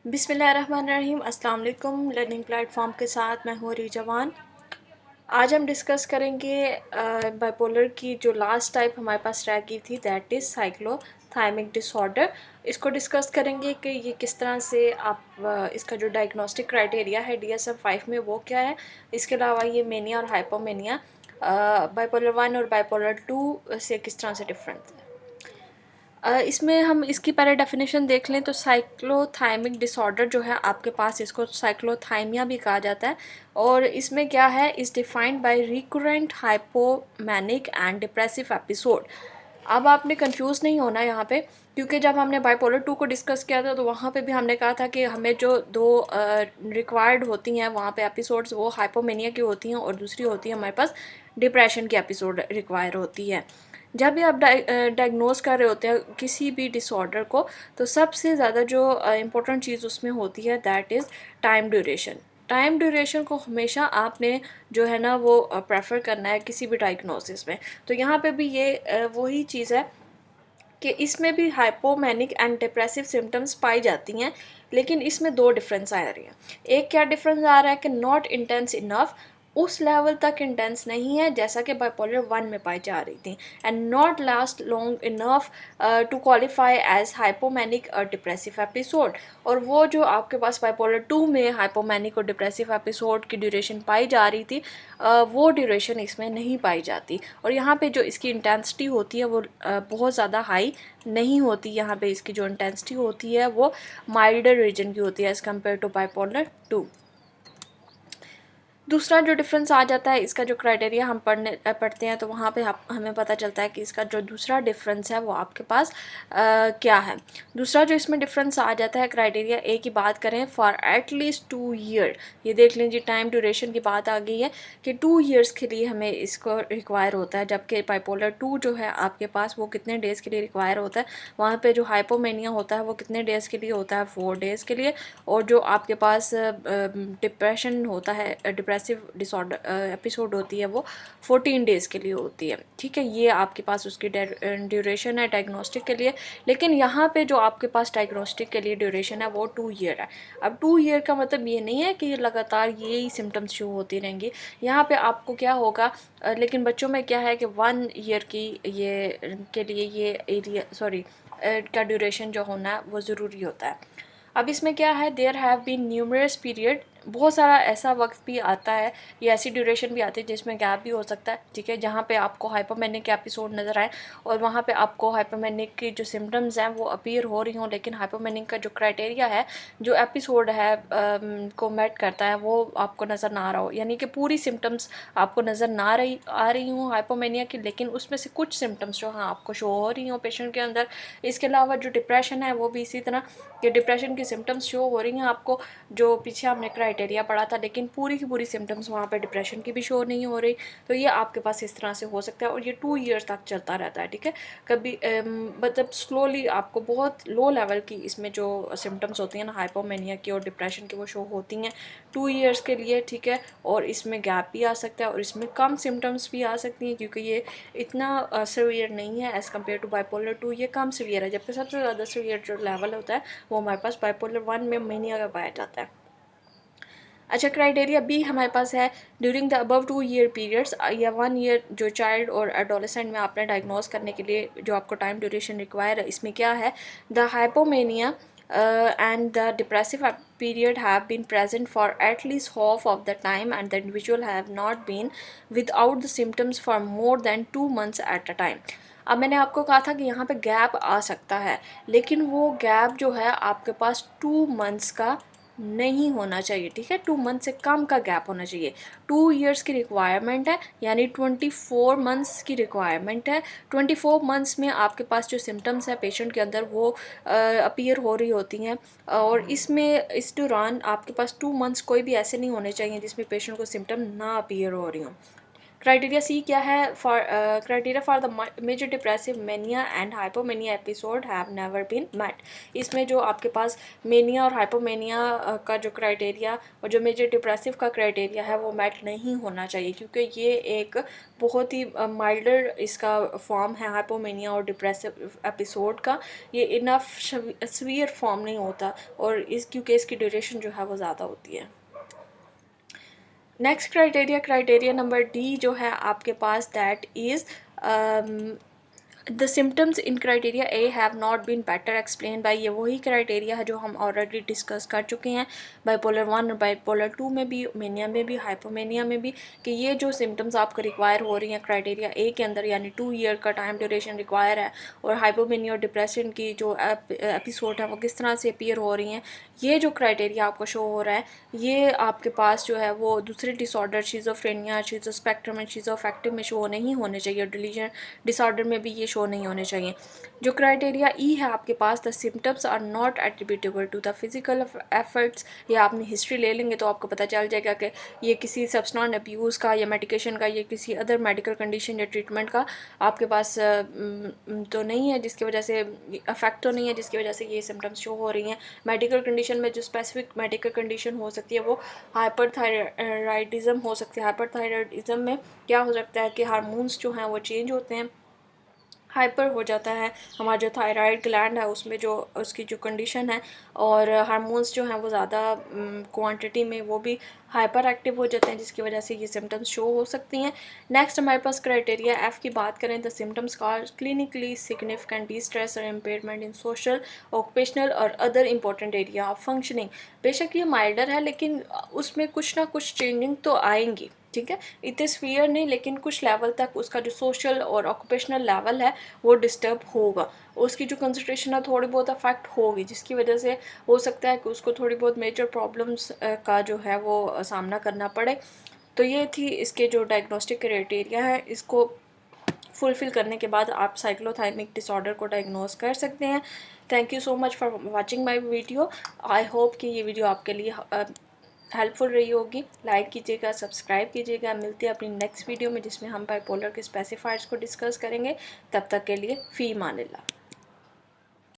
बिस्मिल्लाहिर्रहमानिर्रहीम। अस्सलाम वालेकुम। लर्निंग प्लेटफॉर्म के साथ मैं हूँ रिजवान। आज हम डिस्कस करेंगे बाइपोलर की जो लास्ट टाइप हमारे पास रह गई थी, दैट इज़ साइक्लोथाइमिक डिसऑर्डर। इसको डिस्कस करेंगे कि ये किस तरह से आप इसका जो डायग्नोस्टिक क्राइटेरिया है DSM-5 में वो क्या है। इसके अलावा ये मेनिया और हाइपोमेनिया बाइपोलर 1 और बाइपोलर 2 से किस तरह से डिफरेंट है। इसमें हम इसकी पहले डेफिनेशन देख लें तो साइक्लोथाइमिक डिसऑर्डर जो है आपके पास, इसको साइक्लोथाइमिया भी कहा जाता है। और इसमें क्या है, is defined by recurrent hypomanic and depressive episode. अब आपने कंफ्यूज नहीं होना यहाँ पे, क्योंकि जब हमने बाइपोलर 2 को डिस्कस किया था तो वहाँ पे भी हमने कहा था कि हमें जो दो रिक्वायर्ड होती हैं वहाँ पे एपिसोड्स, वो हाइपोमेनिया की होती हैं और दूसरी होती है हमारे पास डिप्रेशन की एपिसोड रिक्वायर होती है। जब भी आप डायग्नोज कर रहे होते हैं किसी भी डिसऑर्डर को, तो सबसे ज़्यादा जो इम्पोर्टेंट चीज़ उसमें होती है that is time duration. Time duration को हमेशा आपने जो है ना वो प्रेफर करना है किसी भी डायग्नोसिस में। तो यहाँ पे भी ये वही चीज़ है कि इसमें भी हाइपोमैनिक एंड डिप्रेसिव सिम्टम्स पाई जाती हैं, लेकिन इसमें दो डिफरेंस आ रही हैं। एक क्या डिफरेंस आ रहा है कि नॉट इंटेंस इनफ, उस लेवल तक इंटेंस नहीं है जैसा कि बाइपोलर 1 में पाई जा रही थी, and not last long enough to qualify as hypomanic और डिप्रेसिव एपिसोड। और वो जो आपके पास बाइपोलर 2 में हाइपोमैनिक और डिप्रेसिव एपिसोड की ड्यूरेशन पाई जा रही थी, वो ड्यूरेशन इसमें नहीं पाई जाती। और यहाँ पे जो इसकी इंटेंसिटी होती है वो बहुत ज़्यादा हाई नहीं होती। यहाँ पे इसकी जो इंटेंसिटी होती है वो माइल्डर रीजन की होती है एज़ कम्पेयर टू बाइपोलर 2। दूसरा जो डिफरेंस आ जाता है, इसका जो क्राइटेरिया हम पढ़ते हैं तो वहाँ पे हमें पता चलता है कि इसका जो दूसरा डिफरेंस है वो आपके पास क्या है। दूसरा जो इसमें डिफरेंस आ जाता है क्राइटेरिया ए की बात करें, फॉर एटलीस्ट 2 ईयर। ये देख लीजिए, टाइम ड्यूरेशन की बात आ गई है कि 2 ईयर्स के लिए हमें इसको रिक्वायर होता है, जबकि बाइपोलर 2 जो है आपके पास वो कितने डेज़ के लिए रिक्वायर होता है। वहाँ पे जो हाइपोमेनिया होता है वो कितने डेज़ के लिए होता है, 4 डेज़ के लिए। और जो आपके पास डिप्रेशन होता है, डिप्रेसिव डिसऑर्डर एपिसोड होती है, वो 14 डेज़ के लिए होती है। ठीक है, ये आपके पास उसकी ड्यूरेशन है डायग्नोस्टिक के लिए। लेकिन यहाँ पे जो आपके पास डायग्नोस्टिक के लिए ड्यूरेशन है वो 2 ईयर है। अब 2 ईयर का मतलब ये नहीं है कि लगातार यही सिम्टम्स शो होती रहेंगी। यहाँ पे आपको क्या होगा, लेकिन बच्चों में क्या है कि 1 ईयर की ये के लिए ये एरिया का ड्यूरेशन जो होना है वो ज़रूरी होता है। अब इसमें क्या है, there have been numerous period, बहुत सारा ऐसा वक्त भी आता है या ऐसी ड्यूरेशन भी आती है जिसमें गैप भी हो सकता है। ठीक है, जहाँ पे आपको हाइपोमेनिक एपिसोड नज़र आए और वहाँ पे आपको हाइपोमेनिक की जो सिम्टम्स हैं वो अपीयर हो रही हों, लेकिन हाइपोमेनिक का जो क्राइटेरिया है, जो एपिसोड है को मेट करता है, वो आपको नज़र ना आ रहा हो। यानी कि पूरी सिम्टम्स आपको नज़र ना आ रही हूँ हाइपोमेनिया की, लेकिन उसमें से कुछ सिम्टम्स जो हाँ आपको शो हो रही हों पेशेंट के अंदर। इसके अलावा जो डिप्रेशन है वो भी इसी तरह कि डिप्रेशन की सिम्टम्स शो हो रही हैं आपको, जो पीछे हमने क्राइटेरिया पढ़ा था, लेकिन पूरी की पूरी सिम्टम्स वहाँ पे डिप्रेशन की भी शो नहीं हो रही। तो ये आपके पास इस तरह से हो सकता है और ये 2 ईयर्स तक चलता रहता है। ठीक है, कभी मतलब स्लोली आपको बहुत लो लेवल की इसमें जो सिम्टम्स होती हैं ना हाइपोमेनिया की और डिप्रेशन की, वो शो होती हैं 2 ईयर्स के लिए। ठीक है, और इसमें गैप भी आ सकता है और इसमें कम सिम्टम्स भी आ सकती हैं, क्योंकि ये इतना सीवियर नहीं है एज़ कम्पेयर टू बाइपोलर 2। ये कम सीवियर है, जबकि सबसे ज़्यादा सीवियर जो लेवल होता है वो हमारे पास बाइपोलर 1 में मेनिया का पाया जाता है। अच्छा, क्राइटेरिया बी हमारे पास है, during the above 2 year periods या 1 ईयर जो चाइल्ड और एडोलेसेंट में आपने डायग्नोज करने के लिए जो आपको टाइम ड्यूरेशन रिक्वायर है, इसमें क्या है, the hypomania and the depressive period have been present for at least half of the time and the individual have not been without the symptoms for more than 2 months at a time। अब मैंने आपको कहा था कि यहाँ पे gap आ सकता है, लेकिन वो गैप जो है आपके पास 2 मंथ्स का नहीं होना चाहिए। ठीक है, 2 मंथ से कम का गैप होना चाहिए। 2 ईयर्स की रिक्वायरमेंट है, यानी 24 मंथ्स की रिक्वायरमेंट है। 24 मंथ्स में आपके पास जो सिम्टम्स है पेशेंट के अंदर वो अपीयर हो रही होती हैं, और इसमें इस दौरान आपके पास 2 मंथ्स कोई भी ऐसे नहीं होने चाहिए जिसमें पेशेंट को सिम्टम ना अपीयर हो रही हों। क्राइटेरिया सी क्या है? For criteria for the major depressive mania and hypomania episode have never been met. इसमें जो आपके पास मेनिया और हाइपोमेनिया का जो क्राइटेरिया और जो मेजर डिप्रेसिव का क्राइटेरिया है वो मेट नहीं होना चाहिए, क्योंकि ये एक बहुत ही माइल्डर इसका फॉर्म है हाइपोमेनिया और डिप्रेसिव एपिसोड का। ये इनफ सीवियर फॉर्म नहीं होता, और क्योंकि इसकी ड्यूरेशन जो है वो ज़्यादा होती है। नेक्स्ट क्राइटेरिया नंबर डी जो है आपके पास, that is the symptoms in criteria A have not been better explain by. ये वही क्राइटेरिया है जो हम ऑलरेडी डिस्कस कर चुके हैं बाइपोलर 1 और बाइपोलर 2 में भी, मेनिया में भी, हाइपोमेनिया में भी, कि ये जो सिम्टम्स आपको रिक्वायर हो रही हैं क्राइटेरिया ए के अंदर, यानी 2 ईयर का टाइम ड्यूरेशन रिक्वायर है, और हाइपोमेनिया और डिप्रेशन की जो एपिसोड है वो किस तरह से अपीयर हो रही हैं, ये जो क्राइटेरिया आपको शो हो रहा है, ये आपके पास जो है वो दूसरे डिसऑर्डर शिज़ोफ्रेनिया, शिज़ोस्पेक्ट्रम एंड शिज़ोअफेक्टिव में शो नहीं होने चाहिए, डिलीजन डिसऑर्डर में भी ये शो नहीं होने चाहिए। जो क्राइटेरिया ई है आपके पास, the symptoms are not attributable to the physical efforts. या आपने हिस्ट्री ले लेंगे तो आपको पता चल जाएगा कि ये किसी सब्सटेंस अब्यूज़ का या मेडिकेशन का या किसी अदर मेडिकल कंडीशन या ट्रीटमेंट का आपके पास तो नहीं है, जिसकी वजह से अफेक्ट तो नहीं है जिसकी वजह से ये सिम्टम्स शो हो रही हैं। मेडिकल कंडीशन में जो स्पेसिफिक मेडिकल कंडीशन हो सकती है वो हाइपरथायराइडिज्म हो सकती है। हाइपरथायराइडिज्म में क्या हो सकता है कि हार्मोन्स जो हैं वो चेंज होते हैं, हाइपर हो जाता है हमारा जो थायराइड ग्लैंड है उसमें जो उसकी जो कंडीशन है, और हार्मोन्स जो हैं वो ज़्यादा क्वांटिटी में वो भी हाइपर एक्टिव हो जाते हैं, जिसकी वजह से ये सिम्टम्स शो हो सकती हैं। नेक्स्ट हमारे पास क्राइटेरिया एफ़ की बात करें, the symptoms cause clinically significant distress और इम्पेयरमेंट इन सोशल, ऑक्यूपेशनल और other important area of functioning. बेशक ये माइल्डर है लेकिन उसमें कुछ ना कुछ चेंजिंग तो आएंगी, ठीक है, इतने स्फीयर नहीं, लेकिन कुछ लेवल तक उसका जो सोशल और ऑक्यूपेशनल लेवल है वो डिस्टर्ब होगा, उसकी जो कंसंट्रेशन है थोड़ी बहुत अफेक्ट होगी, जिसकी वजह से हो सकता है कि उसको थोड़ी बहुत मेजर प्रॉब्लम्स का जो है वो सामना करना पड़े। तो ये थी इसके जो डायग्नोस्टिक क्राइटेरिया है, इसको फुलफ़िल करने के बाद आप साइक्लोथाइमिक डिसऑर्डर को डायग्नोस कर सकते हैं। Thank you so much for watching my video. I hope कि ये वीडियो आपके लिए हेल्पफुल रही होगी। लाइक कीजिएगा, सब्सक्राइब कीजिएगा। मिलते हैं अपनी नेक्स्ट वीडियो में जिसमें हम बाइपोलर के स्पेसिफायर्स को डिस्कस करेंगे। तब तक के लिए फ़ी मान अल्लाह।